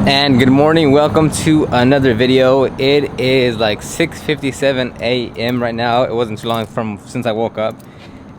And good morning, welcome to another video. It is like 6:57 a.m. right now. It wasn't too long since I woke up,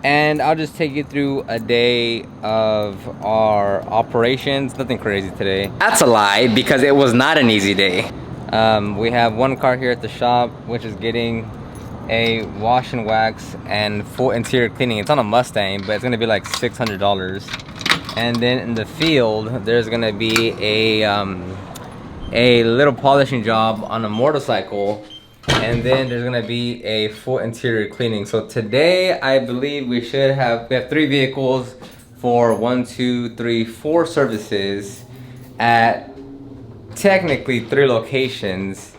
and I'll just take you through a day of our operations. Nothing crazy today. That's a lie, because it was not an easy day. We have one car here at the shop which is getting a wash and wax and full interior cleaning. It's on a Mustang, but it's gonna be like $600. And then in the field, there's gonna be a little polishing job on a motorcycle, and then there's gonna be a full interior cleaning. So today, I believe we have 3 vehicles for 4 services at technically 3 locations,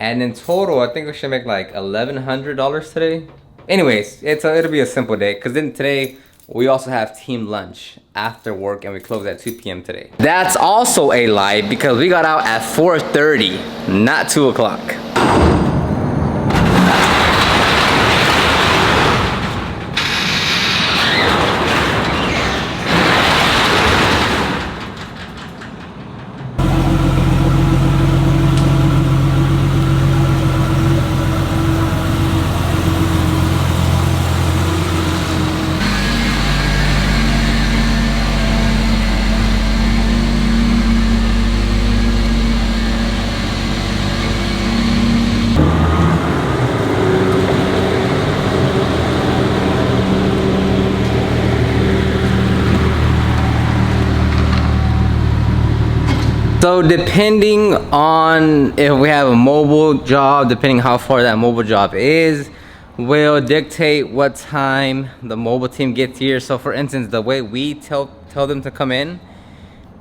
and in total, I think we should make like $1,100 today. Anyways, it'll be a simple day, because then today we also have team lunch after work, and we close at 2 p.m. today. That's also a lie, because we got out at 4:30, not 2 o'clock. So depending on if we have a mobile job, depending how far that mobile job is, will dictate what time the mobile team gets here. So for instance, the way we tell them to come in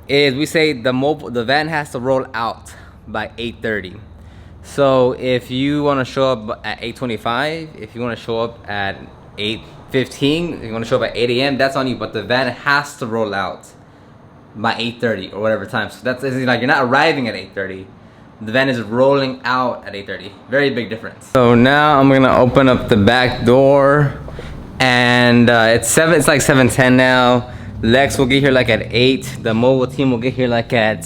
is we say the van has to roll out by 8:30. So if you want to show up at 8:25, if you want to show up at 8:15, if you want to show up at 8 a.m., that's on you, but the van has to roll out by 8:30 or whatever time. So that's like, you're not arriving at 8:30, the van is rolling out at 8:30. Very big difference. So now I'm gonna open up the back door, and it's like 7:10 now. Lex will get here like at 8. The mobile team will get here like at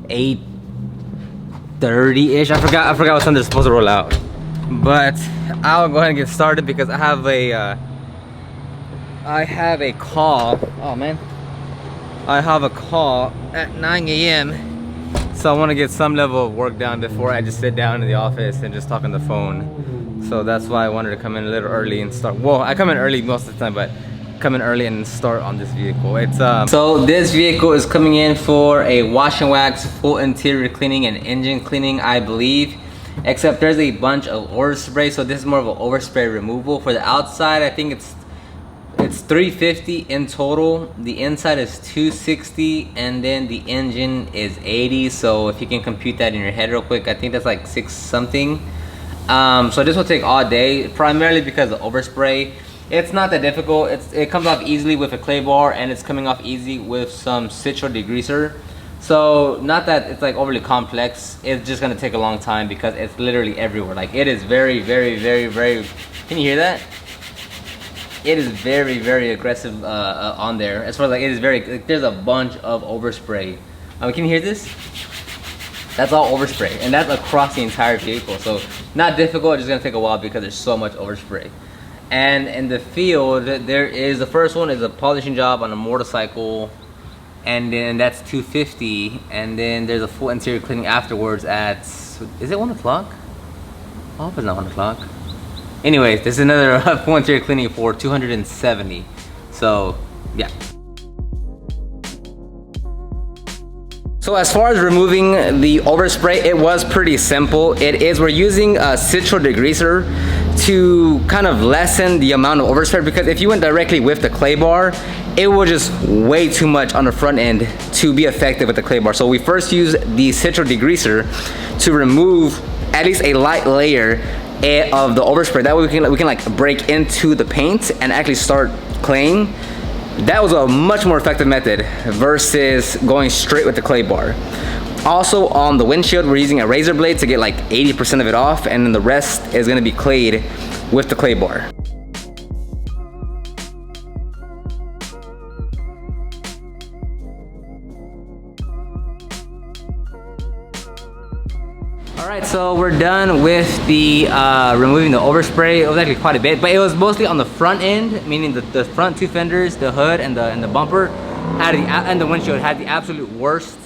8:30-ish. I forgot what time they're supposed to roll out, but I'll go ahead and get started because I have a call. Oh man, I have a call at 9 a.m. So I want to get some level of work done before I just sit down in the office and just talk on the phone. So that's why I wanted to come in a little early and start. Well, I come in early most of the time, but come in early and start on this vehicle. So this vehicle is coming in for a wash and wax, full interior cleaning, and engine cleaning, I believe. Except there's a bunch of overspray, so this is more of an overspray removal. For the outside, I think it's $350 in total. The inside is $260, and then the engine is $80. So if you can compute that in your head real quick, I think that's like 6 something. So this will take all day, primarily because of overspray. It's not that difficult. It comes off easily with a clay bar, and it's coming off easy with some Citro degreaser. So not that it's like overly complex. It's just gonna take a long time because it's literally everywhere. Like, it is very, very, very, very. Can you hear that? It is very, very aggressive on there. As far as like, it is very, like, there's a bunch of overspray. Can you hear this? That's all overspray, and that's across the entire vehicle. So not difficult, it's just gonna take a while because there's so much overspray. And in the field, the first one is a polishing job on a motorcycle, and then that's $250, and then there's a full interior cleaning afterwards at, is it 1 o'clock? I hope it's not 1 o'clock. Anyways, this is another full interior cleaning for $270. So yeah. So as far as removing the overspray, it was pretty simple. We're using a Citro degreaser to kind of lessen the amount of overspray, because if you went directly with the clay bar, it was just way too much on the front end to be effective with the clay bar. So we first used the Citro degreaser to remove at least a light layer of the overspray. That way we can like break into the paint and actually start claying. That was a much more effective method versus going straight with the clay bar. Also on the windshield, we're using a razor blade to get like 80% of it off, and then the rest is gonna be clayed with the clay bar. All right, so we're done with the removing the overspray. It was actually quite a bit, but it was mostly on the front end, meaning the front two fenders, the hood, and the bumper and the windshield had the absolute worst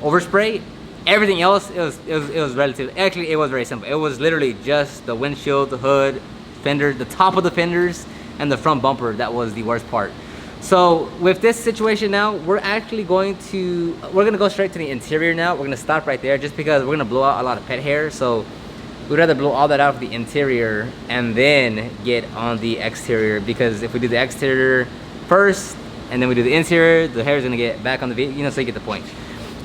overspray. Everything else, it was relatively, actually it was very simple. It was literally just the windshield, the hood, fender, the top of the fenders, and the front bumper that was the worst part. So with this situation now, we're gonna go straight to the interior now. We're gonna stop right there just because we're gonna blow out a lot of pet hair. So we'd rather blow all that out of the interior and then get on the exterior, because if we do the exterior first and then we do the interior, the hair is gonna get back on the vehicle, you know, so you get the point.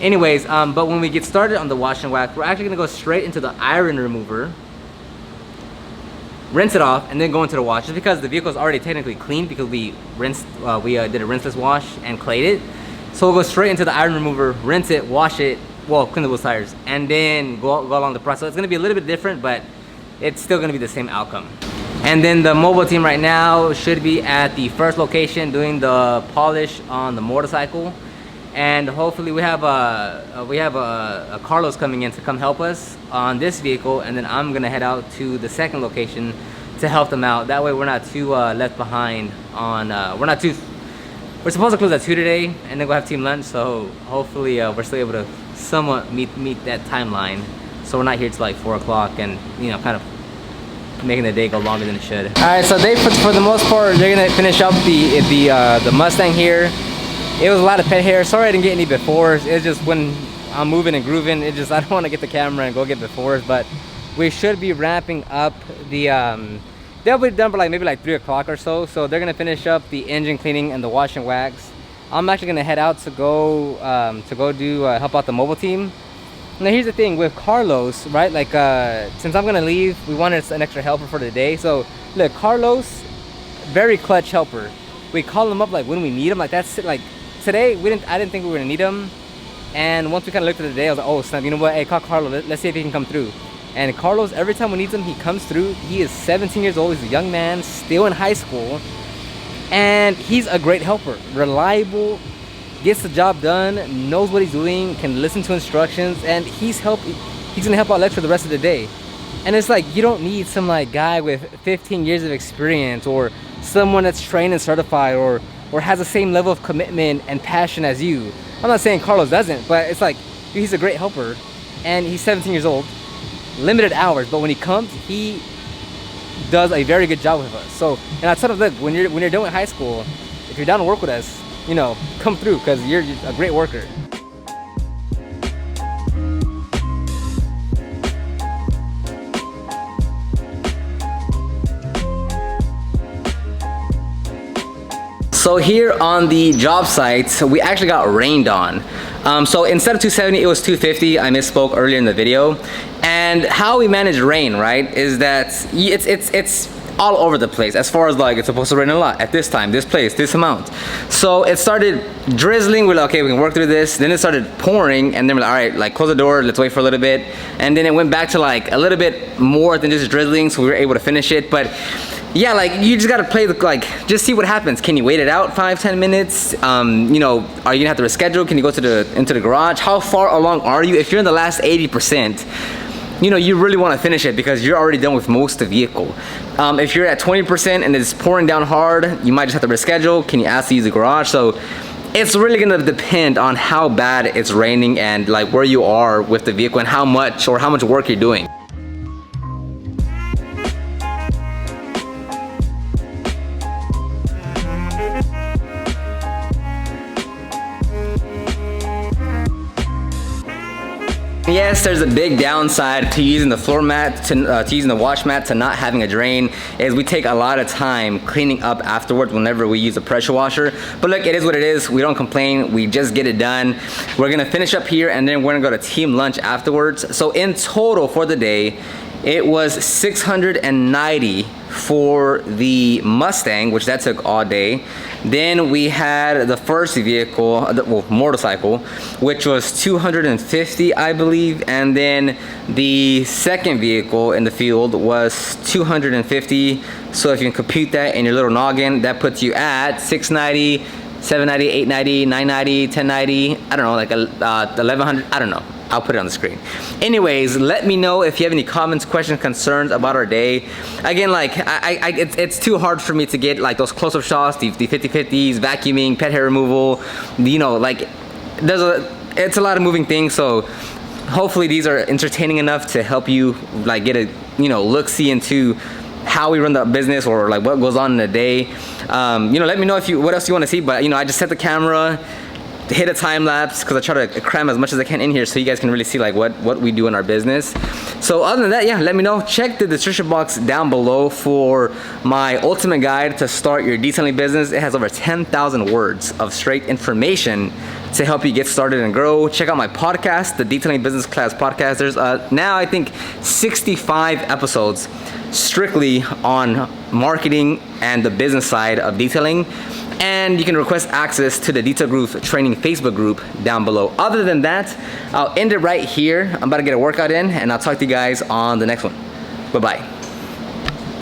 Anyways, but when we get started on the wash and wax, we're actually gonna go straight into the iron remover, rinse it off, and then go into the wash, just because the vehicle is already technically clean because we did a rinseless wash and clayed it. So we'll go straight into the iron remover, rinse it, wash it, well, clean the wheel tires, and then go along the process. So it's gonna be a little bit different, but it's still gonna be the same outcome. And then the mobile team right now should be at the first location doing the polish on the motorcycle. And hopefully we have a Carlos coming in to come help us on this vehicle, and then I'm gonna head out to the second location to help them out. That way we're not too left behind on, we're supposed to close at 2 today and then go have team lunch, so hopefully we're still able to somewhat meet that timeline, so we're not here till like 4 o'clock and, you know, kind of making the day go longer than it should. All right, so for the most part, they're gonna finish up the Mustang here. It was a lot of pet hair. Sorry I didn't get any befores. It's just when I'm moving and grooving, I don't want to get the camera and go get befores. But we should be wrapping up the, they'll be done by maybe 3 o'clock or so. So they're gonna finish up the engine cleaning and the wash and wax. I'm actually gonna head out to go do help out the mobile team. Now here's the thing with Carlos, right? Like since I'm gonna leave, we wanted an extra helper for the day. So look, Carlos, very clutch helper. We call him up like when we need him. Like that's it. Like today, I didn't think we were gonna need him, and once we kind of looked at the day, I was like, oh snap, you know what, hey, call Carlos, let's see if he can come through. And Carlos, every time we need him, he comes through. He is 17 years old, he's a young man, still in high school, and he's a great helper, reliable, gets the job done, knows what he's doing, can listen to instructions, and he's gonna help out Lex for the rest of the day. And it's like, you don't need some like guy with 15 years of experience, or someone that's trained and certified, or has the same level of commitment and passion as you. I'm not saying Carlos doesn't, but it's like, dude, he's a great helper, and he's 17 years old, limited hours, but when he comes, he does a very good job with us. So, and I told him, look, when you're done with high school, if you're down to work with us, you know, come through, because you're a great worker. So here on the job site, we actually got rained on. So instead of 270, it was 250. I misspoke earlier in the video. And how we manage rain, right, is that it's all over the place. As far as like, it's supposed to rain a lot at this time, this place, this amount. So it started drizzling. We're like, okay, we can work through this. Then it started pouring, and then we're like, all right, like close the door, let's wait for a little bit. And then it went back to like a little bit more than just drizzling, so we were able to finish it. But yeah, like you just gotta play just see what happens. Can you wait it out 5-10 minutes? You know, are you gonna have to reschedule? Can you go into the garage? How far along are you? If you're in the last 80%, you know, you really want to finish it because you're already done with most of the vehicle. If you're at 20% and it's pouring down hard, you might just have to reschedule. Can you ask to use the garage? So it's really gonna depend on how bad it's raining and like where you are with the vehicle and how much work you're doing. Yes, there's a big downside to using the floor mat, to using the wash mat, to not having a drain, is we take a lot of time cleaning up afterwards whenever we use a pressure washer. But look, it is what it is. We don't complain. We just get it done. We're gonna finish up here, and then we're gonna go to team lunch afterwards. So in total for the day, it was $690 for the Mustang, which that took all day. Then we had the first vehicle, well, motorcycle, which was $250, I believe. And then the second vehicle in the field was $250. So if you can compute that in your little noggin, that puts you at $690, $790, $890, $990, $1090, I don't know, like $1,100, I don't know. I'll put it on the screen. Anyways, let me know if you have any comments, questions, concerns about our day. Again, like it's too hard for me to get like those close-up shots, the 50-50s, vacuuming, pet hair removal. You know, like it's a lot of moving things. So hopefully these are entertaining enough to help you like get a look-see into how we run the business, or like what goes on in a day. Let me know what else you want to see. But I just set the camera, hit a time lapse, because I try to cram as much as I can in here so you guys can really see like what we do in our business. So other than that, yeah, let me know. Check the description box down below for my ultimate guide to start your detailing business. It has over 10,000 words of straight information to help you get started and grow. Check out my podcast, the Detailing Business Class Podcast. There's now I think 65 episodes strictly on marketing and the business side of detailing. And you can request access to the Detail Groove Training Facebook group down below. Other than that, I'll end it right here. I'm about to get a workout in, and I'll talk to you guys on the next one. Bye-bye.